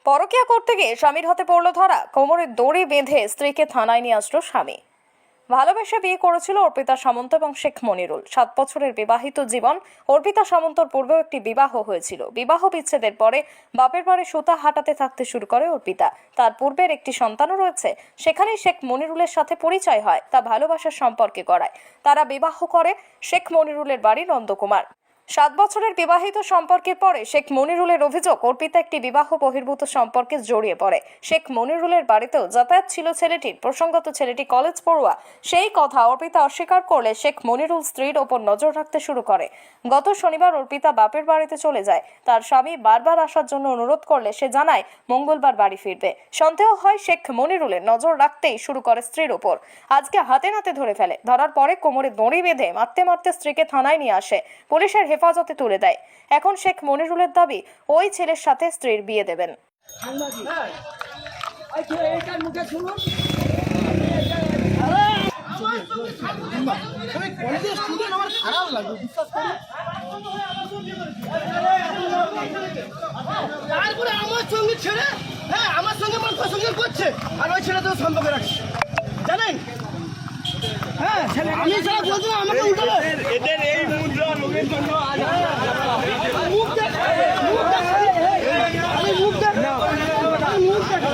পরকীয়া করতে গিয়ে স্বামীর হাতে পড়ল ধরা। কোমরে দড়ি বেঁধে স্ত্রীকে থানায় নিয়ে আসলো স্বামী। ভালোবেসে বিয়ে করেছিল অর্পিতা সামন্ত এবং শেখ মনিরুল। 7 বছরের বিবাহিত জীবন। অর্পিতা সামন্তর পূর্বেও একটি বিবাহ হয়েছিল। বিবাহ বিচ্ছেদের পরে বাপের বাড়ি সুতা হাঁটাতে থাকতে শুরু করে অর্পিতা। তার পূর্বের একটি সন্তানও রয়েছে। সেখানেই শেখ মনিরুলের সাথে পরিচয় হয়। তা ভালোবাসার সম্পর্কে গড়ায়। তারা বিবাহ করে। শেখ মনিরুলের বাড়ি নন্দকুমার। 7 বছরের বিবাহিত সম্পর্কের পরে শেখ মনিরুলের অভিযোগ, অর্পিতা একটি বিবাহ বহির্ভূত সম্পর্কে জড়িয়ে পড়ে। শেখ মনিরুলের বাড়িতেও যাতায়াত ছিল ছেলেটির। প্রসঙ্গত ছেলেটি কলেজ পড়ুয়া। সেই কথা অর্পিতা অস্বীকার করলে শেখ মনিরুল স্ত্রীর ওপর নজর রাখতে শুরু করে। গত শনিবার অর্পিতা বাপের বাড়িতে চলে যায়। তার স্বামী বারবার আসার জন্য অনুরোধ করলে সে জানায় মঙ্গলবার বাড়ি ফিরবে। সন্দেহ হয় শেখ মনিরুলের নজর রাখতেই শুরু করে স্ত্রীর ওপর। আজকে হাতে নাতে ধরে ফেলে। ধরার পরে কোমরে দড়ি বেঁধে মারতে মারতে স্ত্রীকে থানায় নিয়ে আসে। পুলিশের হেফাজতে তুলে দেয়। এখন শেখ মনিরুলের দাবি ওই ছেলের সাথে স্ত্রীর বিয়ে দেবেন। তারপরে আমার সঙ্গে ছেড়ে আমার সঙ্গে আমার পছন্দ করছে আর ওই ছেলে তো সম্পর্কে রাখছে জানেন। হ্যাঁ আমি যারা বলছি আমাকে উল্টালো এদের এই মুদ্রা লোকের জন্য মুখ দেখ আমি মুখ দেখ মুখ দেখ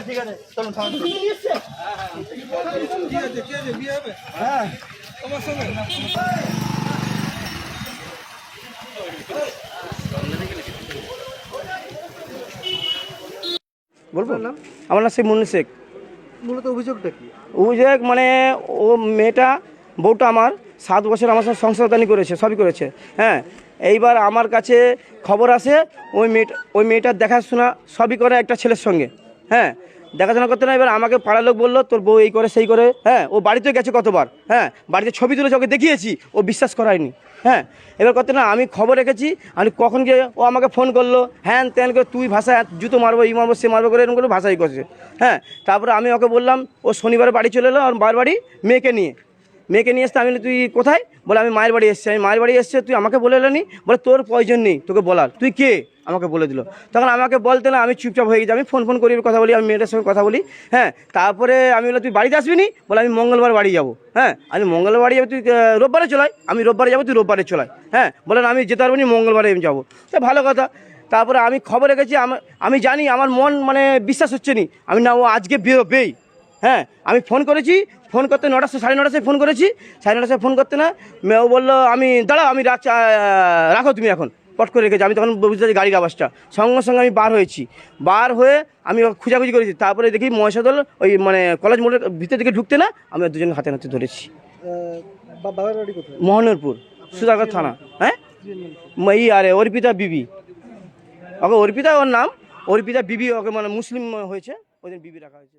ঠিক আছে চলুন হ্যাঁ তোমার সঙ্গে বলবো আমার নাম শেখ মুন্নি শেখ। মূলত অভিযোগটা কি? অভিযোগ মানে ও মেয়েটা বউটা আমার 7 বছর আমার সঙ্গে সংসারদানি করেছে, সবই করেছে। হ্যাঁ, এইবার আমার কাছে খবর আসে ওই মেয়েটার দেখাশোনা সবই করে একটা ছেলের সঙ্গে। হ্যাঁ, দেখাশোনা করতে না, এবার আমাকে পাড়ার লোক বললো তোর বউ এই করে সেই করে। হ্যাঁ, ও বাড়িতে গেছে কতবার। হ্যাঁ, বাড়িতে ছবি তুলে ওকে দেখিয়েছি, ও বিশ্বাস করায়নি। হ্যাঁ, এবার করতে না, আমি খবর রেখেছি। আমি কখন গিয়ে ও আমাকে ফোন করলো, হ্যাঁ ত্যান করে তুই ভাষা জুতো মারবো, ই মারবো, সে মারবো করে এরকম করে ভাষাই করছে। হ্যাঁ, তারপরে আমি ওকে বললাম ও শনিবার বাড়ি চলে এলো, আর বাড়ি মেয়েকে নিয়ে এসছে। আমি তুই কোথায়? বলে আমি মায়ের বাড়ি এসছি। আমি মায়ের বাড়ি এসছে, তুই আমাকে বলে এলি? বলে তোর প্রয়োজন নেই তোকে বলার, তুই কে? আমাকে বলে দিল। তখন আমাকে বলতে না, আমি চুপচাপ হয়ে গেছি। আমি ফোন করি, কথা বলি, আমি মেয়েটার সঙ্গে কথা বলি। হ্যাঁ, তারপরে আমি বললাম তুই বাড়িতে আসবি নি? বলে আমি মঙ্গলবার বাড়ি যাবো। হ্যাঁ, আমি মঙ্গলবার বাড়ি যাবো, তুই রোববারে চলাই। আমি রোববারে যাবো, তুই রোববারে চলাই। হ্যাঁ, বলেন আমি যেতে পারবো না, মঙ্গলবারে আমি যাবো। তা ভালো কথা। তারপরে আমি খবর রেখেছি। আমি জানি আমার মন মানে বিশ্বাস হচ্ছে নি। আমি না, ও আজকে বেরোবেই। হ্যাঁ, আমি ফোন করেছি, ফোন করতে 9টা 9:30 ফোন করেছি। 9:30 ফোন করতে না, মেয়েও বললো আমি দাঁড়াও, আমি রাখো তুমি এখন। পট করে রেখেছি। আমি তখন বুঝতে পারছি গাড়ির আওয়াজটা। সঙ্গে সঙ্গে আমি বার হয়েছি। বার হয়ে আমি খুঁজাখুঁজি করেছি। তারপরে দেখি মহেশদল ওই মানে কলেজ মোড়ের ভিতর দিকে ঢুকতে না, আমি দুজন হাতে নাতে ধরেছি। বাবার বাড়ি কোথায়? মোহনপুর সুধাগর থানা। হ্যাঁ, আরে অর্পিতা বিবি, ওকে অর্পিতা ওর নাম, অর্পিতা বিবি। ওকে মানে মুসলিম হয়েছে, ওই দিন বিবি রাখা হয়েছে।